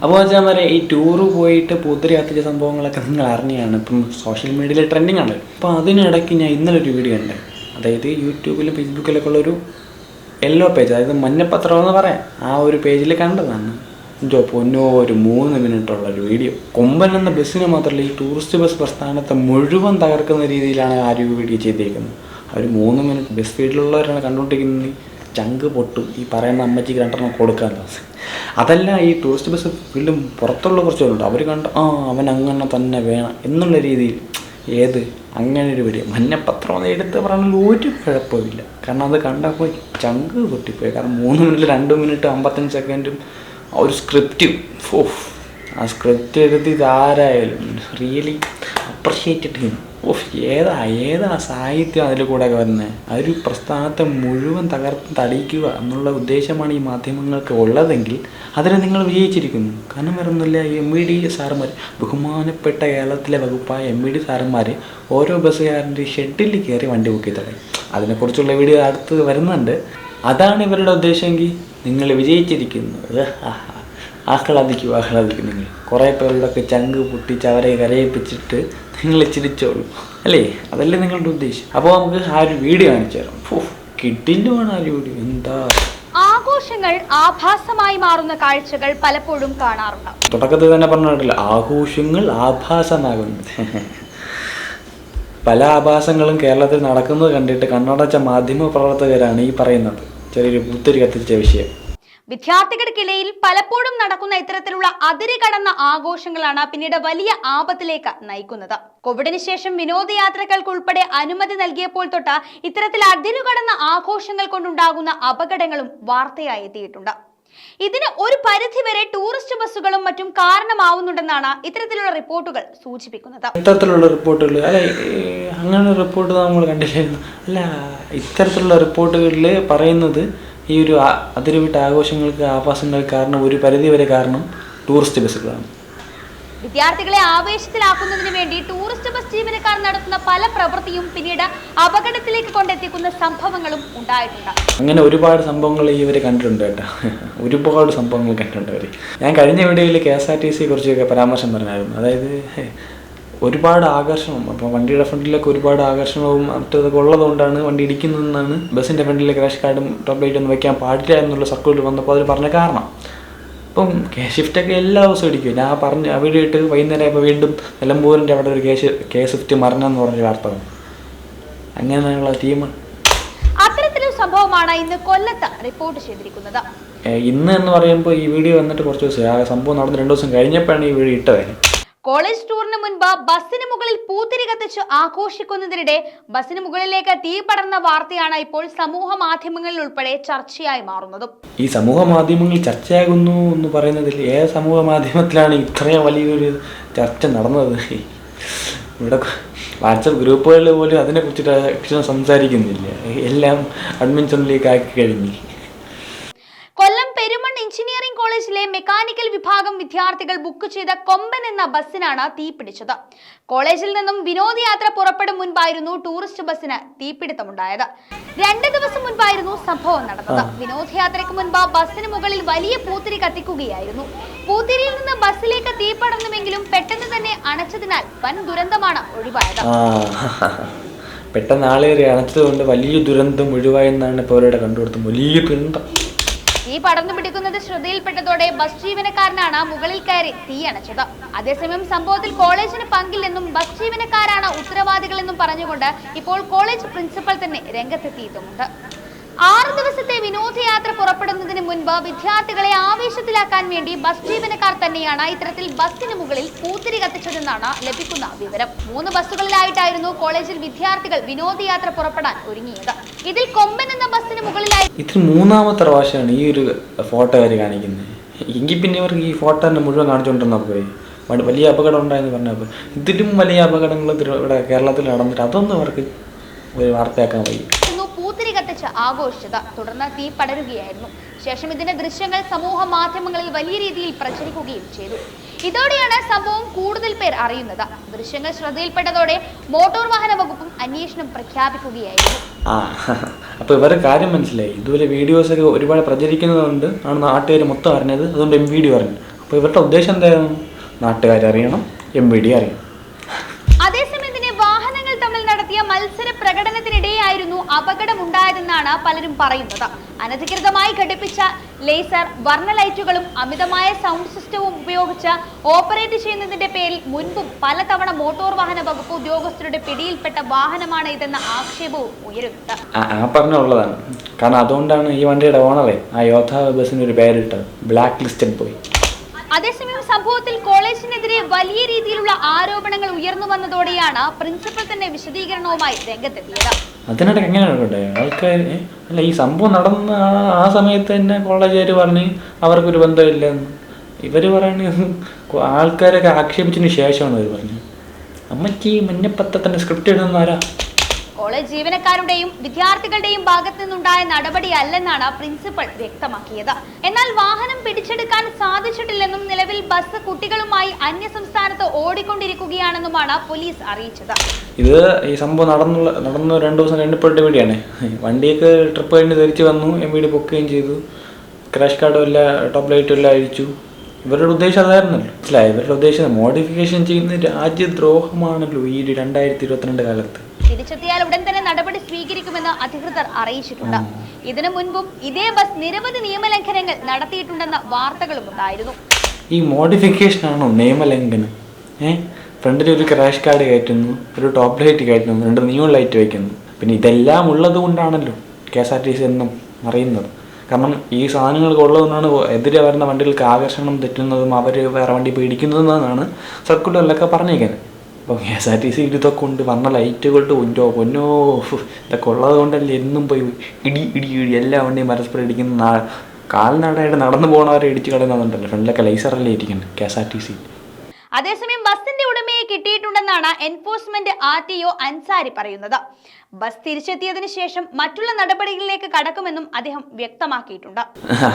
അപ്പോൾ വെച്ചാൽ വരെ ഈ ടൂറ് പോയിട്ട് പൂത്തിരി കത്തിച്ച സംഭവങ്ങളൊക്കെ നിങ്ങൾ അറിഞ്ഞാണ് ഇപ്പം സോഷ്യൽ മീഡിയയിൽ ട്രെൻഡിങ് ആണ്. അപ്പോൾ അതിനിടയ്ക്ക് ഞാൻ ഇന്നലെ ഒരു വീഡിയോ ഉണ്ട്. അതായത് യൂട്യൂബിലും ഫേസ്ബുക്കിലൊക്കെ ഉള്ളൊരു യെല്ലോ പേജ്, അതായത് മഞ്ഞപ്പത്രം എന്ന് പറയാം, ആ ഒരു പേജിൽ കണ്ടതാണ്. എന്തോ പൊന്നോ, ഒരു 3 മിനിറ്റുള്ളൊരു വീഡിയോ. കൊമ്പൻ എന്ന ബസ്സിന് മാത്രമല്ല, ഈ ടൂറിസ്റ്റ് ബസ് പ്രസ്ഥാനത്തെ മുഴുവൻ തകർക്കുന്ന രീതിയിലാണ് ആ ഒരു വീഡിയോ ചെയ്തിരിക്കുന്നത്. ആ ഒരു 3 മിനിറ്റ് ബസ് ഫീൽഡിലുള്ളവരാണ് കണ്ടുകൊണ്ടിരിക്കുന്നത്. ചങ്ക് പൊട്ടും ഈ പറയുന്ന അമ്മച്ചിക്ക് 2 കൊടുക്കാൻ. അതല്ല, ഈ ടൂറിസ്റ്റ് ബസ് ഫീൽഡും പുറത്തുള്ള കുറച്ച് പേരുണ്ട്, അവർ കണ്ട് അവൻ അങ്ങനെ തന്നെ വേണം എന്നുള്ള രീതിയിൽ അങ്ങനെ ഒരു വീഡിയോ. മഞ്ഞപ്പത്രം എന്ന് എടുത്ത് പറഞ്ഞാൽ ഒരു കുഴപ്പമില്ല, കാരണം അത് കണ്ടപ്പോൾ ചങ്ക് പൊട്ടിപ്പോയി. കാരണം 3 മിനിറ്റ് 2 മിനിറ്റ് 55 സെക്കൻഡും ആ ഒരു സ്ക്രിപ്റ്റും, ആ സ്ക്രിപ്റ്റ് എഴുതി ഇതാരായാലും റിയലി അപ്രിഷ്യേറ്റഡ് ചെയ്യും. ഏതാ സാഹിത്യം അതിൽ കൂടെ ഒക്കെ വരുന്നത്. ആ ഒരു പ്രസ്ഥാനത്തെ മുഴുവൻ തടിയിക്കുക എന്നുള്ള ഉദ്ദേശമാണ് ഈ മാധ്യമങ്ങൾക്ക് ഉള്ളതെങ്കിൽ അതിൽ നിങ്ങൾ വിജയിച്ചിരിക്കുന്നു. കാരണം വരുന്നില്ല, MVD സാറുമാർ, ബഹുമാനപ്പെട്ട കേരളത്തിലെ വകുപ്പായ MVD സാറന്മാർ ഓരോ ബസ്സുകാരൻ്റെ ഷെഡിൽ കയറി വണ്ടി ബുക്ക് ചെയ്ത് തുടങ്ങി. അതിനെക്കുറിച്ചുള്ള വീഡിയോ അടുത്ത് വരുന്നുണ്ട്. അതാണ് ഇവരുടെ ഉദ്ദേശമെങ്കിൽ നിങ്ങൾ വിജയിച്ചിരിക്കുന്നു. ആഹ്ലാദിക്കും നിങ്ങൾ. കുറേ പേരുടെയൊക്കെ ചങ്ക് പൊട്ടിച്ച് അവരെ കരയിപ്പിച്ചിട്ട് നിങ്ങൾ ചിരിച്ചോളൂ, അല്ലേ? അതല്ലേ നിങ്ങളുടെ ഉദ്ദേശം. അപ്പോൾ നമുക്ക് ആ ഒരു വീഡിയോ കാണിച്ചു തരാം. കിട്ടില്ലുമാണ് ആ ഒരു വീഡിയോ. എന്താ ആഘോഷങ്ങൾ ആഭാസമായി മാറുന്ന കാഴ്ചകൾ പലപ്പോഴും കാണാറുണ്ട്. തുടക്കത്തിൽ തന്നെ പറഞ്ഞിട്ടില്ല, ആഘോഷങ്ങൾ ആഭാസമാകുന്നത്. പല ആഭാസങ്ങളും കേരളത്തിൽ നടക്കുന്നത് കണ്ടിട്ട് കണ്ണടച്ച മാധ്യമ പ്രവർത്തകരാണ് ഈ പറയുന്നത്. ചെറിയൊരു പൂത്തിരി കത്തിച്ച വിഷയം. വിദ്യാർത്ഥികൾക്കിടയിൽ പലപ്പോഴും നടക്കുന്ന ഇത്തരത്തിലുള്ള അതിര് കടന്ന ആഘോഷങ്ങളാണ് പിന്നീട് വലിയ ആപത്തിലേക്ക് നയിക്കുന്നത്. കോവിഡിന് ശേഷം വിനോദയാത്രകൾക്ക് ഉൾപ്പെടെ അനുമതി നൽകിയപ്പോൾ തൊട്ട് ഇത്തരത്തിൽ അതിരുകടന്ന ആഘോഷങ്ങൾ കൊണ്ടുണ്ടാകുന്ന അപകടങ്ങളും വാർത്തയായി എത്തിയിട്ടുണ്ട്. ഇതിന് ഒരു പരിധിവരെ ടൂറിസ്റ്റ് ബസ്സുകളും മറ്റും കാരണമാവുന്നുണ്ടെന്നാണ് ഇത്തരത്തിലുള്ള റിപ്പോർട്ടുകൾ സൂചിപ്പിക്കുന്നത്. ഇത്തരത്തിലുള്ള റിപ്പോർട്ടുകൾ അങ്ങനെ റിപ്പോർട്ട് നമ്മൾ കണ്ടില്ലായിരുന്നു. അല്ല, ഇത്തരത്തിലുള്ള റിപ്പോർട്ടുകളിൽ പറയുന്നത് ഈ ഒരു അതിരുവിട്ട ആഘോഷങ്ങൾക്ക് ആഭാസങ്ങൾ കാരണം ഒരു പരിധിവരെ കാരണം ടൂറിസ്റ്റ് ബസ്സുകളാണ്. വിദ്യാർത്ഥികളെ ആവേശത്തിലാക്കുന്നതിന് വേണ്ടി ടൂറിസ്റ്റ് ബസ് ജീവനക്കാർ നടത്തുന്ന പല പ്രവൃത്തിയും പിന്നീട് അപകടത്തിലേക്ക് കൊണ്ടെത്തിക്കുന്ന സംഭവങ്ങളും ഉണ്ടായിട്ടുണ്ട്. അങ്ങനെ ഒരുപാട് സംഭവങ്ങൾ ഇവർ കണ്ടിട്ടുണ്ട് കേട്ടോ. ഒരുപാട് സംഭവങ്ങൾ കണ്ടിട്ടുണ്ട് അവർ. ഞാൻ കഴിഞ്ഞ വീഡിയോയിൽ KSRTC കുറിച്ചൊക്കെ പരാമർശം പറഞ്ഞായിരുന്നു. അതായത് ഒരുപാട് ആകർഷണം, അപ്പോൾ വണ്ടിയുടെ ഫ്രണ്ടിലൊക്കെ ഒരുപാട് ആകർഷണവും മറ്റതൊക്കെ ഉള്ളതുകൊണ്ടാണ് വണ്ടി ഇടിക്കുന്നതെന്നാണ്. ബസ്സിൻ്റെ ഫ്രണ്ടിലെ ക്രാഷ് കാർഡും ടോപ്പ് ലൈറ്റ് ഒന്നും വെക്കാൻ പാടില്ല എന്നുള്ള സർക്കുലർ വന്നപ്പോൾ അവർ പറഞ്ഞ കാരണം. ഇപ്പം ഷിഫ്റ്റൊക്കെ എല്ലാ ദിവസവും ഇടിക്കും. ഞാൻ പറഞ്ഞ് അവിടെ ഇട്ട് വൈകുന്നേരം ഇപ്പോൾ വീണ്ടും നിലമ്പൂരിൻ്റെ അവിടെ ഒരു ഷിഫ്റ്റ് മറന്നെന്ന് പറഞ്ഞ വാർത്ത. അങ്ങനെയുള്ള ടീമാണ്. അത്തരത്തിലൊരു സംഭവമാണ് ഇന്ന് കൊല്ലത്ത് റിപ്പോർട്ട് ചെയ്തിരിക്കുന്നത്. ഇന്ന് എന്ന് പറയുമ്പോൾ ഈ വീഡിയോ വന്നിട്ട് കുറച്ച് ദിവസം, ആ സംഭവം നടന്ന് 2 ദിവസം കഴിഞ്ഞപ്പോഴാണ് ഈ വീഡിയോ ഇട്ടത്. കോളേജ് ടൂറിന് മുൻപ് ബസ്സിന് മുകളിൽ പൂത്തിരി കത്തിച്ച് ആഘോഷിക്കുന്നതിനിടെ ബസ്സിന് മുകളിലേക്ക് തീ പടർന്ന വാർത്തയാണ് ഇപ്പോൾ സമൂഹ മാധ്യമങ്ങളിൽ ഉൾപ്പെടെ ചർച്ചയായി മാറുന്നതും. ഈ സമൂഹ മാധ്യമങ്ങൾ ചർച്ചയാകുന്നു എന്ന് പറയുന്നതിൽ ഏത് സമൂഹ മാധ്യമത്തിലാണ് ഇത്രയും വലിയൊരു ചർച്ച നടന്നത്? ഇവിടെ വാട്സപ്പ് ഗ്രൂപ്പുകളിൽ പോലും അതിനെക്കുറിച്ചിട്ട് സംസാരിക്കുന്നില്ല. എല്ലാം അഡ്മിൻഷനിലേക്ക് ആക്കി കഴിഞ്ഞു. കൊല്ലം പെരുമൺ എഞ്ചിനീയറിംഗ് കോളേജിലെ മെക്കാനിക്കൽ വിഭാഗം വിദ്യാർത്ഥികൾ ബുക്ക് ചെയ്ത കൊമ്പൻ എന്ന ബസ്സിനാണ് തീപിടിച്ചത്. കോളേജിൽ നിന്നും വിനോദയാത്ര പുറപ്പെടും മുൻപായിരുന്നു ടൂറിസ്റ്റ് ബസ്സിന് തീപിടുത്തമുണ്ടായത്. 2 ദിവസം മുൻപായിരുന്നു സംഭവം നടന്നത്. വിനോദയാത്രയ്ക്ക് മുൻപ് ബസ്സിന് മുകളിൽ വലിയ പൂത്തിരി കത്തിക്കുകയായിരുന്നു. പൂത്തിരിയിൽ നിന്ന് ബസ്സിലേക്ക് തീ പടർന്നുവെങ്കിലും പെട്ടെന്ന് തന്നെ അണച്ചതിനാൽ വൻ ദുരന്തമാണ് ഒഴിവായത്. പെട്ടെന്ന് ആളേറി അണച്ചതുകൊണ്ട് വലിയ ദുരന്തം ഒഴിവായെന്നാണ് ഇപ്പോൾ അവരുടെ കണ്ടുപിടുത്തം. വലിയ ദുരന്തം. തീ പടർന്നു പിടിക്കുന്നത് ശ്രദ്ധയിൽപ്പെട്ടതോടെ ബസ് ജീവനക്കാരനാണ് മുകളിൽ കയറി തീ അണച്ചത്. അതേസമയം സംഭവത്തിൽ കോളേജിന് പങ്കില്ലെന്നും ബസ് ജീവനക്കാരാണ് ഉത്തരവാദികളെന്നും പറഞ്ഞുകൊണ്ട് ഇപ്പോൾ കോളേജ് പ്രിൻസിപ്പൽ തന്നെ രംഗത്തെത്തിയിട്ടുമുണ്ട്. 6 ദിവസത്തെ വിനോദയാത്ര പുറപ്പെടുന്നതിന് മുൻപ് വിദ്യാർത്ഥികളെ ആവേശത്തിലാക്കാൻ വേണ്ടി ബസ് ജീവനക്കാർ തന്നെയാണ് ഇത്തരത്തിൽ ബസ്സിന് മുകളിൽ പൂത്തിരി കത്തിച്ചതെന്നാണ് ലഭിക്കുന്ന വിവരം. 3 ബസ്സുകളിലായിട്ടായിരുന്നു കോളേജിൽ വിദ്യാർത്ഥികൾ വിനോദയാത്ര പുറപ്പെടാൻ ഒരുങ്ങിയത്. ഇതിൽ കൊമ്പൻ എന്ന ബസ്സിന് മുകളിലായി ഇത് 3ാമത്തെ പ്രാവശ്യമാണ് ഈ ഒരു ഫോട്ടോ അവർ കാണിക്കുന്നത്. എങ്കിൽ പിന്നെ ഇവർക്ക് ഈ ഫോട്ടോ തന്നെ മുഴുവൻ കാണിച്ചുകൊണ്ടിരുന്നാൽ പോയി. വലിയ അപകടം ഉണ്ടായെന്ന് പറഞ്ഞപ്പോൾ ഇതിലും വലിയ അപകടങ്ങൾ ഇവിടെ കേരളത്തിൽ നടന്നിട്ട് അതൊന്നും അവർക്ക് ഒരു വാർത്തയാക്കാൻ വയ്യ. പൂത്തിരി കത്തിച്ച് ആഘോഷിച്ചത്. തുടർന്ന് തീ പടരുകയായിരുന്നു. ശേഷം ഇതിന്റെ ദൃശ്യങ്ങൾ സമൂഹ മാധ്യമങ്ങളിൽ വലിയ രീതിയിൽ പ്രചരിക്കുകയും ചെയ്തു. ഇതോടെയാണ് സംഭവം കൂടുതൽ പേർ അറിയുന്നത്. ദൃശ്യങ്ങൾ ശ്രദ്ധയിൽപ്പെട്ടതോടെ മോട്ടോർ വാഹന വകുപ്പും അന്വേഷണം പ്രഖ്യാപിക്കുകയായിരുന്നു. അപ്പോൾ ഇവരുടെ കാര്യം മനസ്സിലായി. ഇതുപോലെ വീഡിയോസൊക്കെ ഒരുപാട് പ്രചരിക്കുന്നതുകൊണ്ട് ആണ് നാട്ടുകാർ മൊത്തം അറിഞ്ഞത്. അതുകൊണ്ട് MVD പറഞ്ഞു അപ്പോൾ ഇവരുടെ ഉദ്ദേശം എന്തായിരുന്നു? നാട്ടുകാരറിയണം, MVD അറിയണം. അതേസമയം തന്നെ വാഹനങ്ങൾ തമ്മിൽ നടത്തിയ മത്സര പ്രകടനത്തിനിടെയായിരുന്നു അപകടമുണ്ടായതെന്നാണ് പലരും പറയുന്നത്. അനധികൃതമായി ഘടിപ്പിച്ച ലേസർ വർണ്ണ ലൈറ്റുകളും അമിതമായ സൗണ്ട് സിസ്റ്റവും ഉപയോഗിച്ച് ഓപ്പറേറ്റ് ചെയ്യുന്നതിന്റെ പേരിൽ മുൻപും പലതവണ മോട്ടോർ വാഹന വകുപ്പ് ഉദ്യോഗസ്ഥരുടെ പിടിയിൽപ്പെട്ട വാഹനമാണ് ഇതെന്ന ആക്ഷേപവും ഉയരുന്നുണ്ട്. പറഞ്ഞുള്ളതാണ്. കാരണം അതുകൊണ്ടാണ് ഈ വണ്ടിയുടെ ഓണറെ ആ യോദ്ധ ബസ്സിന് ഒരു പേരിട്ടത്, ബ്ലാക്ക് ലിസ്റ്റിൽ പോയി. അതേസമയം സംഭവത്തിൽ കോളേജിനെതിരെ വലിയ രീതിയിലുള്ള ആരോപണങ്ങൾ ഉയർന്നു വന്നതോടെയാണ് പ്രിൻസിപ്പൽ തന്നെ വിശദീകരണവുമായി രംഗത്തെത്തിയത്. അതിനിടയ്ക്ക് എങ്ങനെയാണ് ആൾക്കാർ അല്ല ഈ സംഭവം നടന്ന ആ സമയത്ത് തന്നെ കോളേജുകാർ പറഞ്ഞ് അവർക്കൊരു ബന്ധമില്ലെന്ന്. ഇവർ പറയുന്നത് ആൾക്കാരൊക്കെ ആക്ഷേപിച്ചതിന് ശേഷമാണ് അവർ പറഞ്ഞത്. അമ്മയ്ക്ക് മഞ്ഞപ്പത്രത്തിൻ്റെ സ്ക്രിപ്റ്റ് എഴുതുന്നവരാ. കോളേജ് ജീവനക്കാരുടെയും വിദ്യാർത്ഥികളുടെയും ഭാഗത്തു നിന്നുണ്ടായ നടപടിയല്ലെന്നാണ് പ്രിൻസിപ്പൽ വ്യക്തമാക്കിയത്. എന്നാൽ വാഹനം പിടിച്ചെടുക്കാൻ സാധിച്ചിട്ടില്ലെന്നും നിലവിൽ ബസ് കുട്ടികളുമായി അന്യസംസ്ഥാനത്ത് ഓടിക്കൊണ്ടിരിക്കുകയാണെന്നുമാണ് പോലീസ് അറിയിച്ചത്. ഇത് ഈ സംഭവം നടന്നു 2 ദിവസം കഴിഞ്ഞപ്പോഴത്തെ വീഡിയോയാണ്. വണ്ടിയൊക്കെ ട്രിപ്പ് കഴിഞ്ഞ് തിരിച്ചു വന്നു, MVD പൊക്കുകയും ചെയ്തു, ക്രാഷ് കാർഡും ഇല്ല, ടോപ്പ് ലൈറ്റും എല്ലാം അഴിച്ചു. ഇവരുടെ ഉദ്ദേശം അതായിരുന്നല്ലോ. മനസ്സിലായി? ഇവരുടെ ഉദ്ദേശം മോഡിഫിക്കേഷൻ ചെയ്യുന്ന രാജ്യദ്രോഹമാണല്ലോ ഈ 2022 കാലത്ത്. തിരിച്ചെത്തിയാൽ ഉടൻ തന്നെ നടപടി സ്വീകരിക്കുമെന്ന് അധികൃതർ അറിയിച്ചിട്ടുണ്ട്. ഇതിനു മുൻപും ഇതേ ബസ് നിരവധി നിയമലംഘനങ്ങൾ നടത്തിയിട്ടുണ്ടെന്ന വാർത്തകളും ഉണ്ടായിരുന്നു. ഈ മോഡിഫിക്കേഷൻ ആണോ നിയമലംഘനം? ഫ്രണ്ടിൽ ഒരു ക്രാഷ് കാർഡ് കയറ്റുന്നു, ഒരു ടോപ്പ് ലൈറ്റ് കയറ്റുന്നു, 2 നിയോൺ ലൈറ്റ് വയ്ക്കുന്നു. പിന്നെ ഇതെല്ലാം ഉള്ളത് കൊണ്ടാണല്ലോ KSRTC എന്നും അറിയുന്നത്. കാരണം ഈ സാധനങ്ങൾക്ക് ഉള്ളതുകൊണ്ടാണ് എതിരെ വരുന്ന വണ്ടികൾക്ക് ആകർഷണം തെറ്റുന്നതും അവർ വേറെ വണ്ടി പിടിക്കുന്നതെന്നാണ് സർക്കുലറിലൊക്കെ പറഞ്ഞേക്കുന്നത്. അപ്പോൾ KSRTC ഇതൊക്കെ കൊണ്ട് വന്ന ലൈറ്റുകളുടെ പൊന്നോ ഇതൊക്കെ ഉള്ളത് കൊണ്ടല്ലേ എന്നും പോയി ഇടി എല്ലാ വണ്ടിയും പരസ്പരം ഇടിക്കുന്ന. കാൽനടയായിട്ട് നടന്നു പോകണവരെ ഇടിച്ച് കളയുന്നുണ്ടല്ലോ. ഫ്രണ്ടിലൊക്കെ ലൈസറല്ലേ ഇരിക്കുന്നത് KSRTC. അതേസമയം ബസിന്റെ ഉടമയെ കിട്ടിയിട്ടുണ്ടെന്നാണ് എൻഫോഴ്സ്മെന്റ് RTO അൻസാരി പറയുന്നത്. ബസ് തിരിച്ചെത്തിയതിനു ശേഷം മറ്റുള്ള നടപടികളിലേക്ക് കടക്കുമെന്നും അദ്ദേഹം വ്യക്തമാക്കിയിട്ടുണ്ട്.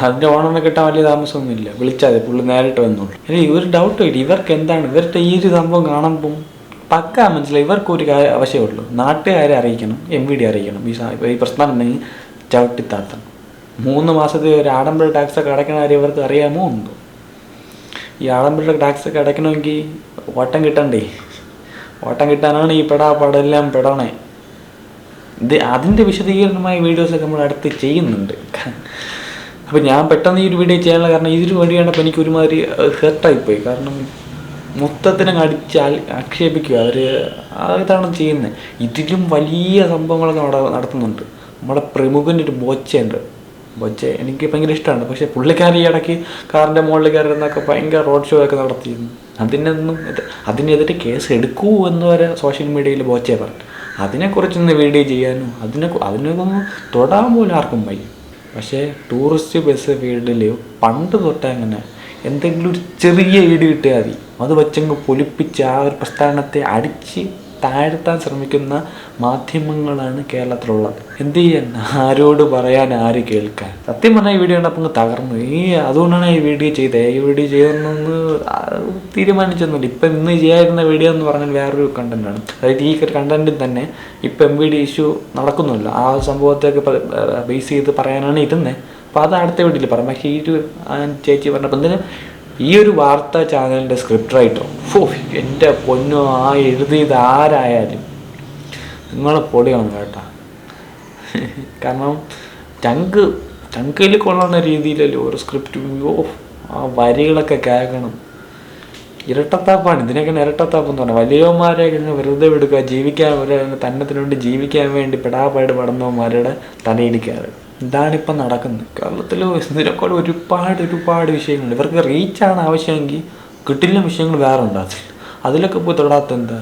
അതിന്റെ ഓണറിനെ കിട്ടാൻ വലിയ താമസമൊന്നുമില്ല, വിളിച്ചാൽ പുള്ളി നേരിട്ട് വന്നോളൂ. ഇവർ ഡൗട്ട് ഇല്ല, ഇവർക്ക് എന്താണ് ഇവരുടെ ഈ ഒരു സംഭവം കാണുമ്പം പക്കാ മനസ്സിലായി. ഇവർക്കൊരു ആവശ്യമുള്ളൂ, നാട്ടുകാരെ അറിയിക്കണം, MVD അറിയിക്കണം. ഈ പ്രശ്നം ഉണ്ടെങ്കിൽ ചവിട്ടിത്താത്തണം. 3 മാസത്തെ ഒരു ആഡംബര ടാക്സ് ഒക്കെ അടയ്ക്കണ കാര്യം ഇവർക്ക് അറിയാമോ എന്തോ. ഈ ആഡംബര ടാക്സ് ഒക്കെ അടയ്ക്കണമെങ്കിൽ ഓട്ടം കിട്ടണ്ടേ? ഓട്ടം കിട്ടാനാണ് ഈ പടെല്ലാം പെടണേ. അതിൻ്റെ വിശദീകരണമായ വീഡിയോസൊക്കെ നമ്മൾ അടുത്ത് ചെയ്യുന്നുണ്ട്. അപ്പോൾ ഞാൻ പെട്ടെന്ന് ഈ ഒരു വീഡിയോ ചെയ്യാനുള്ള കാരണം ഇതൊരു വീഡിയോ കണ്ടപ്പോൾ എനിക്ക് ഒരുമാതിരി ഹെർട്ടായിപ്പോയി. കാരണം മൊത്തത്തിനങ്ങ് ആക്ഷേപിക്കുക അവർ. അതാണ് ചെയ്യുന്നത്. ഇതിലും വലിയ സംഭവങ്ങളൊക്കെ നടത്തുന്നുണ്ട്. നമ്മുടെ പ്രമുഖനൊരു ബോച്ചയുണ്ട്. ബോച്ച എനിക്ക് ഭയങ്കര ഇഷ്ടമാണ്. പക്ഷേ പുള്ളിക്കാരി ഇടയ്ക്ക് കാറിൻ്റെ മുകളിൽ കയറുന്നൊക്കെ ഭയങ്കര റോഡ് ഷോ ഒക്കെ നടത്തിയിരുന്നു. അതിനെതിരെ കേസ് എടുക്കൂ എന്ന് വരെ സോഷ്യൽ മീഡിയയിൽ ബോച്ചയെ പറഞ്ഞു. അതിനെക്കുറിച്ചൊന്ന് വീഡിയോ ചെയ്യാനും അതിനൊന്നും തൊടാൻ പോലും ആർക്കും വയ്യ. പക്ഷേ ടൂറിസ്റ്റ് ബസ് ഫീൽഡിൽ പണ്ട് തൊട്ടേ അങ്ങനെ എന്തെങ്കിലും ഒരു ചെറിയ ഈട് കിട്ടിയാൽ മതി, അത് വെച്ചങ്ങ് പൊലിപ്പിച്ച് ആ ഒരു പ്രസ്ഥാനത്തെ അടിച്ച് താഴ്ത്താൻ ശ്രമിക്കുന്ന മാധ്യമങ്ങളാണ് കേരളത്തിലുള്ളത്. എന്ത് ചെയ്യാൻ? ആരോട് പറയാൻ, ആര് കേൾക്കാൻ? സത്യം പറഞ്ഞാൽ ഈ വീഡിയോ കണ്ടപ്പോൾ തകർന്നു. അതുകൊണ്ടാണ് ഈ വീഡിയോ ചെയ്തത്. ഈ വീഡിയോ ചെയ്തെന്നൊന്ന് തീരുമാനിച്ചൊന്നുമില്ല. ഇപ്പം ഇന്ന് ചെയ്യാതിരുന്ന വീഡിയോ എന്ന് പറഞ്ഞാൽ വേറൊരു കണ്ടന്റാണ്. അതായത് ഈ കണ്ടന്റിൽ തന്നെ ഇപ്പം MVD ഇഷ്യൂ നടക്കുന്നില്ല, ആ സംഭവത്തെയൊക്കെ ബേസ് ചെയ്ത് പറയാനാണ് ഇരുന്നത്. അപ്പോൾ അത് അടുത്ത വീഡിയോയിൽ പറയാം. പക്ഷേ ഈ ഒരു ചേച്ചി പറഞ്ഞപ്പോൾ എന്തിനും ഈ ഒരു വാർത്താ ചാനലിൻ്റെ സ്ക്രിപ്റ്റ് റൈറ്റർ എൻ്റെ പൊന്നോ, ആ എഴുതിയത് ആരായാലും നിങ്ങളെ പൊടിയാണ് കേട്ടോ. കാരണം ചങ്കയിൽ കൊള്ളുന്ന രീതിയിലല്ലോ ഒരു സ്ക്രിപ്റ്റ്. ആ വരികളൊക്കെ കേൾക്കണം. ഇരട്ടത്താപ്പാണ്. ഇതിനൊക്കെ ഇരട്ടത്താപ്പെന്ന് പറഞ്ഞാൽ വലിയവന്മാരെ വെറുതെ വിടുക, ജീവിക്കാൻ തന്നത്തിന് വേണ്ടി ജീവിക്കാൻ വേണ്ടി പെടാപ്പാട് പടന്നവന്മാരുടെ തലയിടിക്കാറ്. ഇതാണിപ്പം നടക്കുന്നത് കേരളത്തിൽ. ഇതിനൊക്കെ ഒരുപാട് വിഷയങ്ങളുണ്ട്. ഇവർക്ക് റീച്ചാണ് ആവശ്യമെങ്കിൽ കിട്ടില്ല വിഷയങ്ങൾ വേറെ ഉണ്ടാകത്തില്ല. അതിലൊക്കെ പോയി തൊടാത്ത എന്താ?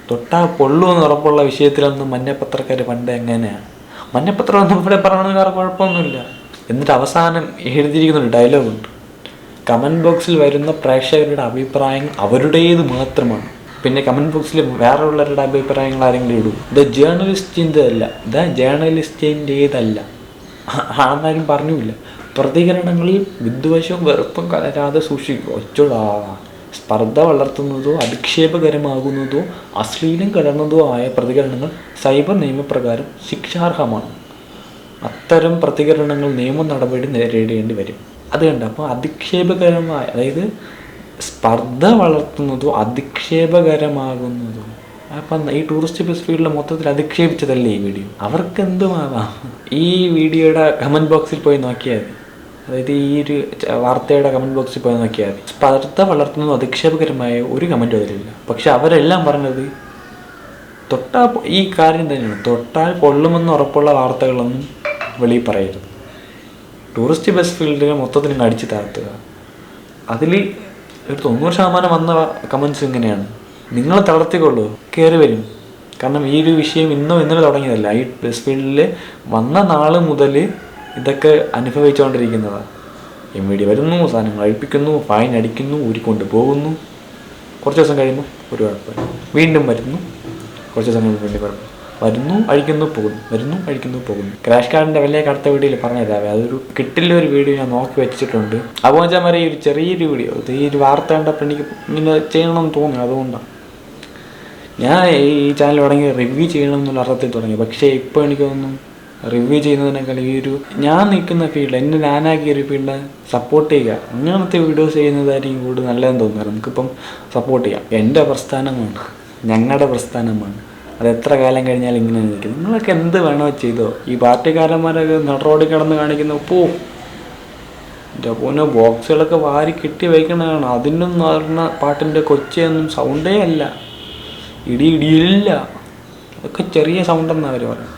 തൊട്ടാൽ പൊള്ളുമെന്ന് ഉറപ്പുള്ള വിഷയത്തിലൊന്നും മഞ്ഞപ്പത്രക്കാർ പണ്ട് എങ്ങനെയാണ്? മഞ്ഞപ്പത്രം ഒന്നും ഇവിടെ പറയണമെന്ന് വേറെ കുഴപ്പമൊന്നുമില്ല. എന്നിട്ട് അവസാനം എഴുതിയിരിക്കുന്നൊരു ഡയലോഗുണ്ട്, കമൻറ്റ് ബോക്സിൽ വരുന്ന പ്രേക്ഷകരുടെ അഭിപ്രായങ്ങൾ അവരുടേത് മാത്രമാണ്. പിന്നെ കമൻറ്റ് ബോക്സിൽ വേറെ ഉള്ളവരുടെ അഭിപ്രായങ്ങൾ ആരെങ്കിലും ഇടും. ദ ജേർണലിസ്റ്റിൻ്റേതല്ല ആണെന്നാരും പറഞ്ഞില്ല. പ്രതികരണങ്ങളിൽ വിദ്വേഷവും വെറുപ്പും കലരാതെ സൂക്ഷിക്കുക. ഒച്ചോടാ. സ്പർദ്ധ വളർത്തുന്നതോ അധിക്ഷേപകരമാകുന്നതോ അശ്ലീലം കലർന്നതോ ആയ പ്രതികരണങ്ങൾ സൈബർ നിയമപ്രകാരം ശിക്ഷാർഹമാണ്. അത്തരം പ്രതികരണങ്ങൾ നിയമ നടപടി നേരിടേണ്ടി വരും. അത് കണ്ട. അപ്പോൾ അധിക്ഷേപകരമായ, അതായത് സ്പർദ്ധ വളർത്തുന്നതോ അധിക്ഷേപകരമാകുന്നതോ. അപ്പം ഈ ടൂറിസ്റ്റ് ബസ് ഫീൽഡിൽ മൊത്തത്തിൽ അധിക്ഷേപിച്ചതല്ലേ ഈ വീഡിയോ. അവർക്ക് എന്തുമാവാം. ഈ വീഡിയോയുടെ കമൻറ്റ് ബോക്സിൽ പോയി നോക്കിയാൽ മതി, അതായത് ഈ ഒരു വാർത്തയുടെ കമൻറ്റ് ബോക്സിൽ പോയി നോക്കിയാൽ മതി. സ്പർദ്ധ വളർത്തുന്നതോ അധിക്ഷേപകരമായ ഒരു കമൻറ്റും അതിലില്ല. പക്ഷെ അവരെല്ലാം പറഞ്ഞത് തൊട്ടാൽ ഈ കാര്യം തന്നെയാണ്, തൊട്ടാൽ കൊള്ളുമെന്ന് ഉറപ്പുള്ള വാർത്തകളൊന്നും വെളിയിൽ പറയരുത്. ടൂറിസ്റ്റ് ബസ് ഫീൽഡിനെ മൊത്തത്തിൽ അടിച്ചു താഴ്ത്തുക. അതിൽ ഒരു 90% വന്ന കമൻസ് ഇങ്ങനെയാണ്: നിങ്ങൾ തളർത്തിക്കൊള്ളൂ, കയറി വരും. കാരണം ഈ ഒരു വിഷയം ഇന്നലെ തുടങ്ങിയതല്ല. ഈ ബസ് ഫീൽഡിൽ വന്ന നാൾ മുതൽ ഇതൊക്കെ അനുഭവിച്ചുകൊണ്ടിരിക്കുന്നതാണ്. MVD വരുന്നു, സാധനങ്ങൾ അഴിപ്പിക്കുന്നു, ഫൈൻ അടിക്കുന്നു, ഊരിക്കൊണ്ട് പോകുന്നു. കുറച്ച് ദിവസം കഴിയുമ്പോൾ ഒരു കുഴപ്പമില്ല, വീണ്ടും വരുന്നു. കുറച്ച് ദിവസം കഴിയുമ്പോൾ വീണ്ടും കുഴപ്പം വരുന്നു, അഴിക്കുന്നു, പോകുന്നു, വരുന്നു, അഴിക്കുന്നു, പോകുന്നു. ക്രാഷ് കാർഡിൻ്റെ വലിയ കടുത്ത വീഡിയോയിൽ പറഞ്ഞുതരാവേ. അതൊരു കിട്ടില്ലൊരു വീഡിയോ ഞാൻ നോക്കി വെച്ചിട്ടുണ്ട്. അപ്പോൾ വെച്ചാൽ ഈ ഒരു ചെറിയൊരു വീഡിയോ, ഇത് ഈ ഒരു വാർത്ത കണ്ടപ്പോൾ എനിക്ക് ഇങ്ങനെ ചെയ്യണമെന്ന് തോന്നി. അതുകൊണ്ടാണ് ഞാൻ ഈ ചാനൽ തുടങ്ങി റിവ്യൂ ചെയ്യണം എന്നുള്ള അർത്ഥത്തിൽ തുടങ്ങി. പക്ഷേ ഇപ്പോൾ എനിക്ക് തോന്നുന്നു റിവ്യൂ ചെയ്യുന്നതിനേക്കാൾ ഈ ഒരു ഞാൻ നിൽക്കുന്ന ഫീൽഡ്, എന്നെ ഞാനാക്കിയ ഒരു ഫീൽഡ് സപ്പോർട്ട് ചെയ്യുക, അങ്ങനത്തെ വീഡിയോസ് ചെയ്യുന്നതായിരിക്കും കൂടുതൽ നല്ലതെന്ന് തോന്നുന്നത്. നമുക്കിപ്പം സപ്പോർട്ട് ചെയ്യാം. എൻ്റെ പ്രസ്ഥാനമാണ്, ഞങ്ങളുടെ പ്രസ്ഥാനമാണ്. അത് എത്ര കാലം കഴിഞ്ഞാലും ഇങ്ങനെ നിൽക്കും. നിങ്ങളൊക്കെ എന്ത് വേണോ ചെയ്തോ. ഈ പാർട്ടിക്കാരന്മാരൊക്കെ നടറോഡിൽ കിടന്ന് കാണിക്കുന്ന എൻ്റെ പോനെ ബോക്സുകളൊക്കെ വാരി കെട്ടി വയ്ക്കണതാണ്. അതിനും പറഞ്ഞ പാട്ടിൻ്റെ കൊച്ചയൊന്നും സൗണ്ടേ അല്ല, ഇടിയില്ല. അതൊക്കെ ചെറിയ സൗണ്ടെന്നാണ് അവർ പറയുന്നത്.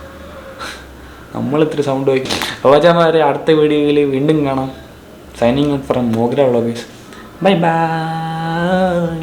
നമ്മളിത്തിരി സൗണ്ട് വയ്ക്കും. റോജാമാരെ അടുത്ത വീഡിയോയിൽ വീണ്ടും കാണാം. Signing out from Mogra vloggers. Bye by.